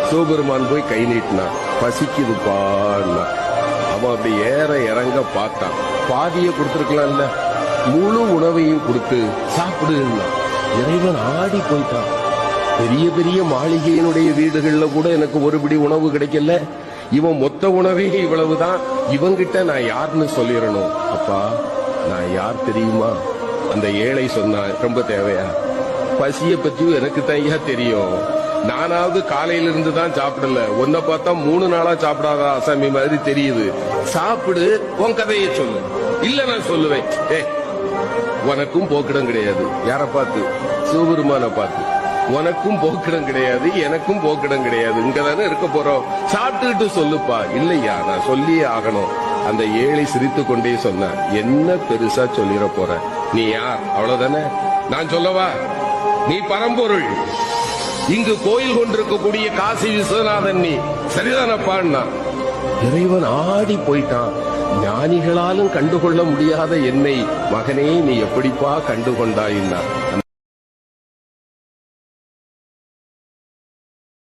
சிவபெருமான் போய் கை நீட்டினான். பசிக்குதுப்பான்னா அவன் அப்படி ஏற இறங்க பார்த்தான். பாதிய கொடுத்துருக்கலாம்ல, முழு உணவையும் கொடுத்து சாப்பிடுன்னா இறைவன் ஆடி போயிட்டான். பெரிய பெரிய மாளிகையினுடைய வீடுகள்ல கூட எனக்கு ஒருபடி உணவு கிடைக்கல, இவன் மொத்த உணவே இவ்வளவுதான், இவங்கிட்ட நான் யாருன்னு சொல்லிடணும். அப்பா நான் யார் தெரியுமா? அந்த ஏழை சொன்னான். ரொம்ப தேவையா? பசிய பத்தியும் எனக்கு தையா தெரியும். நானாவது காலையில இருந்து தான் சாப்பிடல, உன்னை பார்த்தா 3 நாளா சாப்பிடாத அசாமி மாதிரி தெரியுது. சாப்பிடு, உன் கதையை சொல்லு. இல்ல நான் சொல்லுவேன். உனக்கும் போக்கிடம் கிடையாது. யார பார்த்து? சிவபெருமான பார்த்து. உனக்கும் போக்கிடம் கிடையாது, எனக்கும் போக்கிடம் கிடையாது. இங்கதானே இருக்க போறோம், சாப்பிட்டுக்கிட்டு சொல்லுப்பா. இல்லையா, நான் சொல்லியே ஆகணும். அந்த ஏழை சிரித்து கொண்டே சொன்னான். என்ன பெருசா சொல்லிட போற? நீ யார்? அவ்வளவுதானே. நான் சொல்லவா? நீ பரம்பொருள். இங்கு கோயில் கொண்டிருக்கக்கூடிய காசி விஸ்வநாதன் நீ. சரிதானப்பான்னா இறைவன் ஆடி போயிட்டான். ஞானிகளாலும் கண்டுகொள்ள முடியாத என்னை மகனே நீ எப்படிப்பா கண்டுகொண்டாயின்னா